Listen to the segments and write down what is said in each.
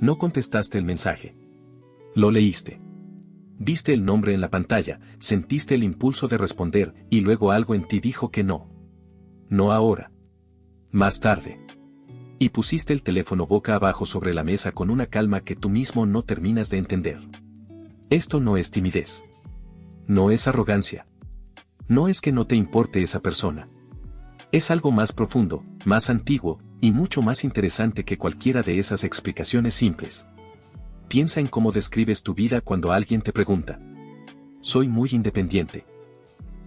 No contestaste el mensaje. Lo leíste. Viste el nombre en la pantalla, sentiste el impulso de responder, y luego algo en ti dijo que no. No ahora. Más tarde. Y pusiste el teléfono boca abajo sobre la mesa con una calma que tú mismo no terminas de entender. Esto no es timidez. No es arrogancia. No es que no te importe esa persona. Es algo más profundo, más antiguo, y mucho más interesante que cualquiera de esas explicaciones simples. Piensa en cómo describes tu vida cuando alguien te pregunta. Soy muy independiente.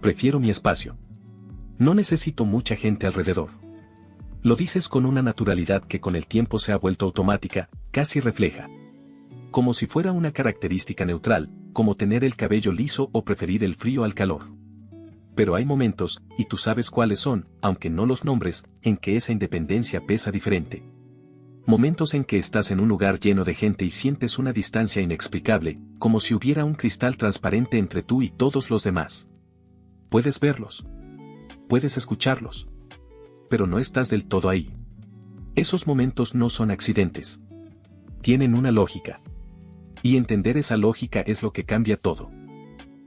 Prefiero mi espacio. No necesito mucha gente alrededor. Lo dices con una naturalidad que con el tiempo se ha vuelto automática, casi refleja. Como si fuera una característica neutral, como tener el cabello liso o preferir el frío al calor. Pero hay momentos, y tú sabes cuáles son, aunque no los nombres, en que esa independencia pesa diferente. Momentos en que estás en un lugar lleno de gente y sientes una distancia inexplicable, como si hubiera un cristal transparente entre tú y todos los demás. Puedes verlos. Puedes escucharlos. Pero no estás del todo ahí. Esos momentos no son accidentes. Tienen una lógica. Y entender esa lógica es lo que cambia todo.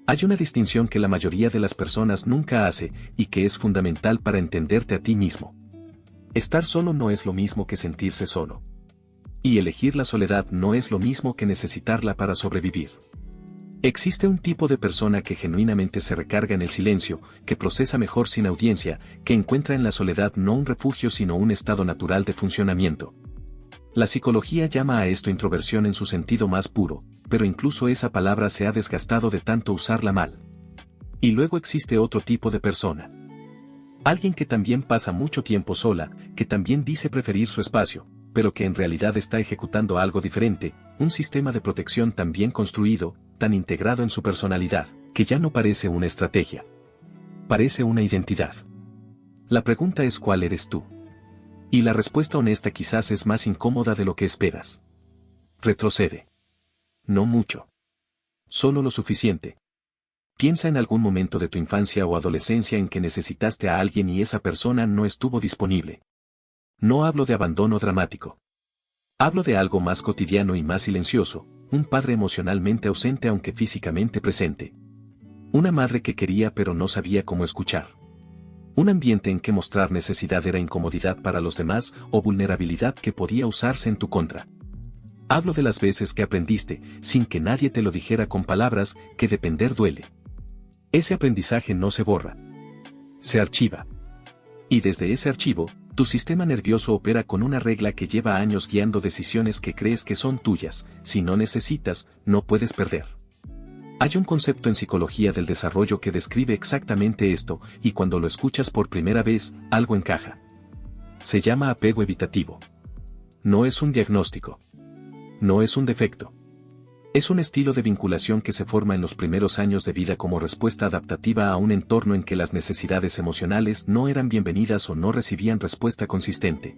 Hay una distinción que la mayoría de las personas nunca hace, y que es fundamental para entenderte a ti mismo. Estar solo no es lo mismo que sentirse solo. Y elegir la soledad no es lo mismo que necesitarla para sobrevivir. Existe un tipo de persona que genuinamente se recarga en el silencio, que procesa mejor sin audiencia, que encuentra en la soledad no un refugio sino un estado natural de funcionamiento. La psicología llama a esto introversión en su sentido más puro, pero incluso esa palabra se ha desgastado de tanto usarla mal. Y luego existe otro tipo de persona. Alguien que también pasa mucho tiempo sola, que también dice preferir su espacio, pero que en realidad está ejecutando algo diferente, un sistema de protección tan bien construido, tan integrado en su personalidad, que ya no parece una estrategia. Parece una identidad. La pregunta es ¿cuál eres tú? Y la respuesta honesta quizás es más incómoda de lo que esperas. Retrocede. No mucho. Solo lo suficiente. Piensa en algún momento de tu infancia o adolescencia en que necesitaste a alguien y esa persona no estuvo disponible. No hablo de abandono dramático. Hablo de algo más cotidiano y más silencioso, un padre emocionalmente ausente aunque físicamente presente. Una madre que quería pero no sabía cómo escuchar. Un ambiente en que mostrar necesidad era incomodidad para los demás o vulnerabilidad que podía usarse en tu contra. Hablo de las veces que aprendiste, sin que nadie te lo dijera con palabras, que depender duele. Ese aprendizaje no se borra. Se archiva. Y desde ese archivo, tu sistema nervioso opera con una regla que lleva años guiando decisiones que crees que son tuyas. Si no necesitas, no puedes perder. Hay un concepto en psicología del desarrollo que describe exactamente esto, y cuando lo escuchas por primera vez, algo encaja. Se llama apego evitativo. No es un diagnóstico. No es un defecto. Es un estilo de vinculación que se forma en los primeros años de vida como respuesta adaptativa a un entorno en que las necesidades emocionales no eran bienvenidas o no recibían respuesta consistente.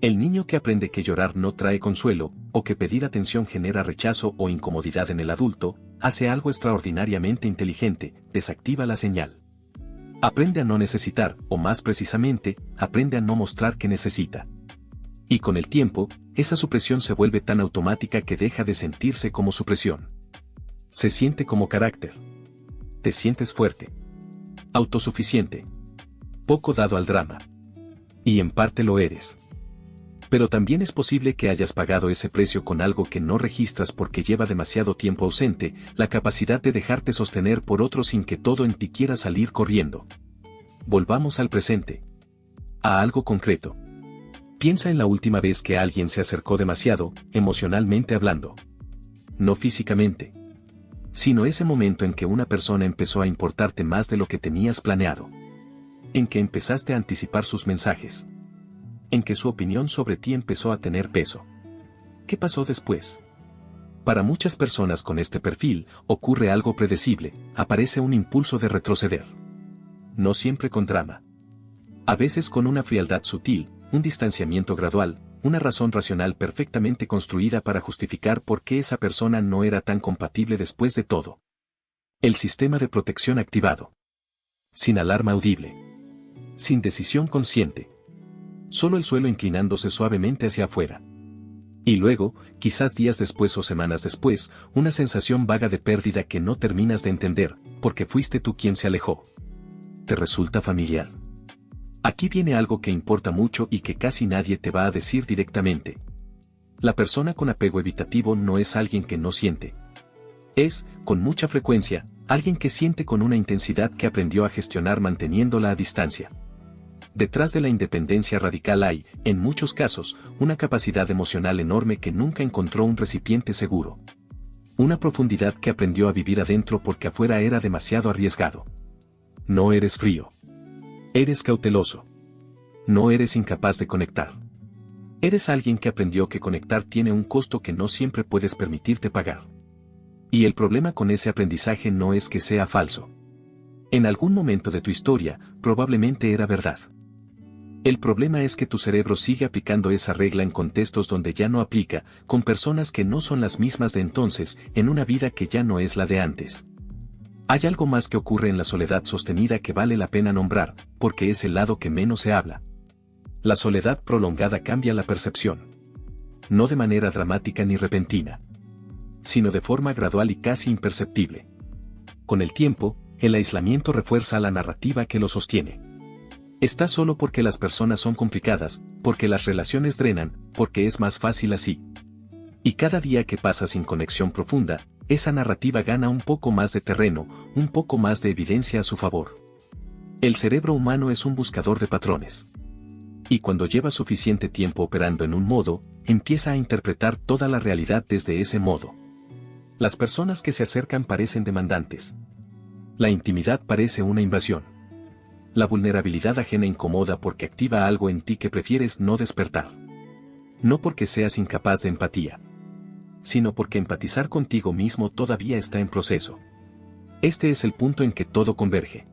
El niño que aprende que llorar no trae consuelo, o que pedir atención genera rechazo o incomodidad en el adulto, hace algo extraordinariamente inteligente, desactiva la señal. Aprende a no necesitar, o más precisamente, aprende a no mostrar que necesita. Y con el tiempo, esa supresión se vuelve tan automática que deja de sentirse como supresión. Se siente como carácter. Te sientes fuerte. Autosuficiente. Poco dado al drama. Y en parte lo eres. Pero también es posible que hayas pagado ese precio con algo que no registras porque lleva demasiado tiempo ausente, la capacidad de dejarte sostener por otro sin que todo en ti quiera salir corriendo. Volvamos al presente. A algo concreto. Piensa en la última vez que alguien se acercó demasiado, emocionalmente hablando. No físicamente. Sino ese momento en que una persona empezó a importarte más de lo que tenías planeado. En que empezaste a anticipar sus mensajes. En que su opinión sobre ti empezó a tener peso. ¿Qué pasó después? Para muchas personas con este perfil, ocurre algo predecible, aparece un impulso de retroceder. No siempre con drama. A veces con una frialdad sutil, un distanciamiento gradual, una razón racional perfectamente construida para justificar por qué esa persona no era tan compatible después de todo. El sistema de protección activado. Sin alarma audible. Sin decisión consciente. Solo el suelo inclinándose suavemente hacia afuera. Y luego, quizás días después o semanas después, una sensación vaga de pérdida que no terminas de entender, porque fuiste tú quien se alejó. ¿Te resulta familiar? Aquí viene algo que importa mucho y que casi nadie te va a decir directamente. La persona con apego evitativo no es alguien que no siente. Es, con mucha frecuencia, alguien que siente con una intensidad que aprendió a gestionar manteniéndola a distancia. Detrás de la independencia radical hay, en muchos casos, una capacidad emocional enorme que nunca encontró un recipiente seguro. Una profundidad que aprendió a vivir adentro porque afuera era demasiado arriesgado. No eres frío. Eres cauteloso. No eres incapaz de conectar. Eres alguien que aprendió que conectar tiene un costo que no siempre puedes permitirte pagar. Y el problema con ese aprendizaje no es que sea falso. En algún momento de tu historia, probablemente era verdad. El problema es que tu cerebro sigue aplicando esa regla en contextos donde ya no aplica, con personas que no son las mismas de entonces, en una vida que ya no es la de antes. Hay algo más que ocurre en la soledad sostenida que vale la pena nombrar, porque es el lado que menos se habla. La soledad prolongada cambia la percepción. No de manera dramática ni repentina, sino de forma gradual y casi imperceptible. Con el tiempo, el aislamiento refuerza la narrativa que lo sostiene. Estás solo porque las personas son complicadas, porque las relaciones drenan, porque es más fácil así. Y cada día que pasa sin conexión profunda, esa narrativa gana un poco más de terreno, un poco más de evidencia a su favor. El cerebro humano es un buscador de patrones. Y cuando lleva suficiente tiempo operando en un modo, empieza a interpretar toda la realidad desde ese modo. Las personas que se acercan parecen demandantes. La intimidad parece una invasión. La vulnerabilidad ajena incomoda porque activa algo en ti que prefieres no despertar. No porque seas incapaz de empatía, sino porque empatizar contigo mismo todavía está en proceso. Este es el punto en que todo converge.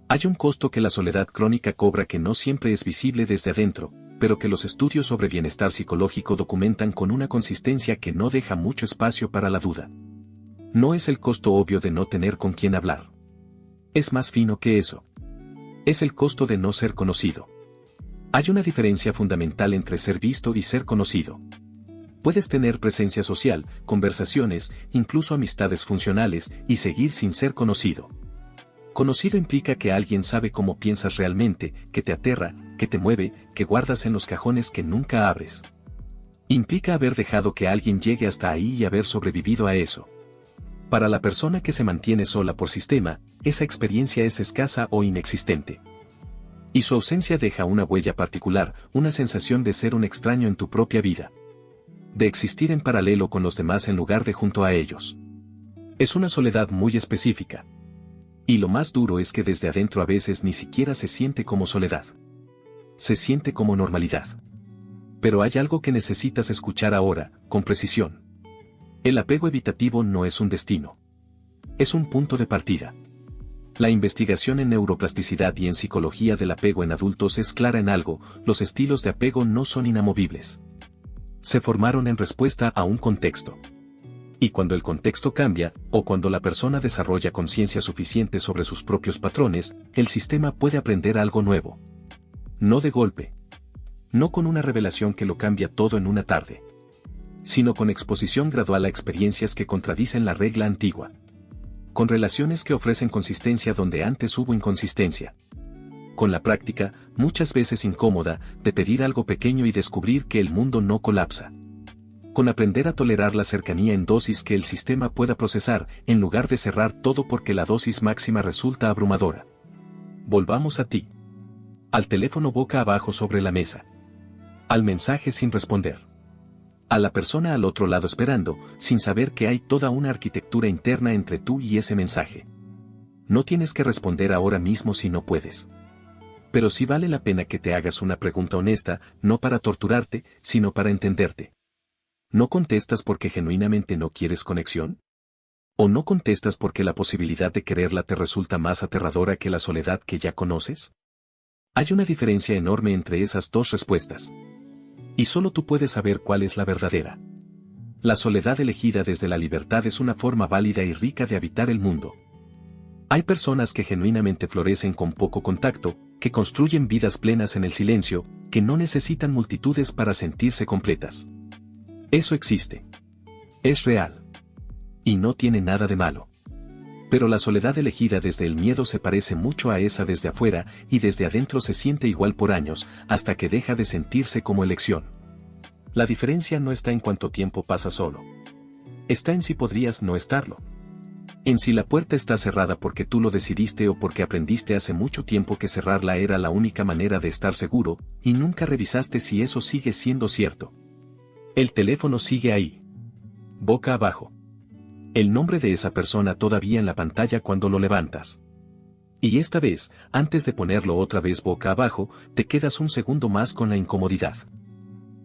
Hay un costo que la soledad crónica cobra que no siempre es visible desde adentro, pero que los estudios sobre bienestar psicológico documentan con una consistencia que no deja mucho espacio para la duda. No es el costo obvio de no tener con quién hablar. Es más fino que eso. Es el costo de no ser conocido. Hay una diferencia fundamental entre ser visto y ser conocido. Puedes tener presencia social, conversaciones, incluso amistades funcionales, y seguir sin ser conocido. Conocido implica que alguien sabe cómo piensas realmente, que te aterra, que te mueve, que guardas en los cajones que nunca abres. Implica haber dejado que alguien llegue hasta ahí y haber sobrevivido a eso. Para la persona que se mantiene sola por sistema, esa experiencia es escasa o inexistente. Y su ausencia deja una huella particular, una sensación de ser un extraño en tu propia vida. De existir en paralelo con los demás en lugar de junto a ellos. Es una soledad muy específica. Y lo más duro es que desde adentro a veces ni siquiera se siente como soledad. Se siente como normalidad. Pero hay algo que necesitas escuchar ahora, con precisión. El apego evitativo no es un destino. Es un punto de partida. La investigación en neuroplasticidad y en psicología del apego en adultos es clara en algo: los estilos de apego no son inamovibles. Se formaron en respuesta a un contexto. Y cuando el contexto cambia, o cuando la persona desarrolla conciencia suficiente sobre sus propios patrones, el sistema puede aprender algo nuevo. No de golpe. No con una revelación que lo cambia todo en una tarde. Sino con exposición gradual a experiencias que contradicen la regla antigua. Con relaciones que ofrecen consistencia donde antes hubo inconsistencia. Con la práctica, muchas veces incómoda, de pedir algo pequeño y descubrir que el mundo no colapsa. Con aprender a tolerar la cercanía en dosis que el sistema pueda procesar, en lugar de cerrar todo porque la dosis máxima resulta abrumadora. Volvamos a ti. Al teléfono boca abajo sobre la mesa. Al mensaje sin responder. A la persona al otro lado esperando, sin saber que hay toda una arquitectura interna entre tú y ese mensaje. No tienes que responder ahora mismo si no puedes. Pero sí vale la pena que te hagas una pregunta honesta, no para torturarte, sino para entenderte. ¿No contestas porque genuinamente no quieres conexión? ¿O no contestas porque la posibilidad de quererla te resulta más aterradora que la soledad que ya conoces? Hay una diferencia enorme entre esas dos respuestas. Y solo tú puedes saber cuál es la verdadera. La soledad elegida desde la libertad es una forma válida y rica de habitar el mundo. Hay personas que genuinamente florecen con poco contacto, que construyen vidas plenas en el silencio, que no necesitan multitudes para sentirse completas. Eso existe. Es real. Y no tiene nada de malo. Pero la soledad elegida desde el miedo se parece mucho a esa desde afuera y desde adentro se siente igual por años, hasta que deja de sentirse como elección. La diferencia no está en cuánto tiempo pasa solo. Está en si podrías no estarlo. En si la puerta está cerrada porque tú lo decidiste o porque aprendiste hace mucho tiempo que cerrarla era la única manera de estar seguro, y nunca revisaste si eso sigue siendo cierto. El teléfono sigue ahí. Boca abajo. El nombre de esa persona todavía en la pantalla cuando lo levantas. Y esta vez, antes de ponerlo otra vez boca abajo, te quedas un segundo más con la incomodidad.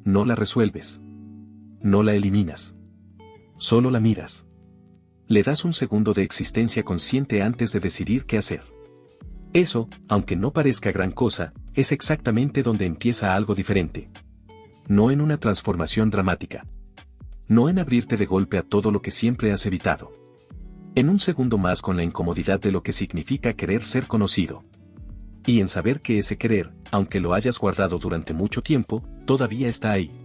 No la resuelves. No la eliminas. Solo la miras. Le das un segundo de existencia consciente antes de decidir qué hacer. Eso, aunque no parezca gran cosa, es exactamente donde empieza algo diferente. No en una transformación dramática. No en abrirte de golpe a todo lo que siempre has evitado. En un segundo más con la incomodidad de lo que significa querer ser conocido. Y en saber que ese querer, aunque lo hayas guardado durante mucho tiempo, todavía está ahí.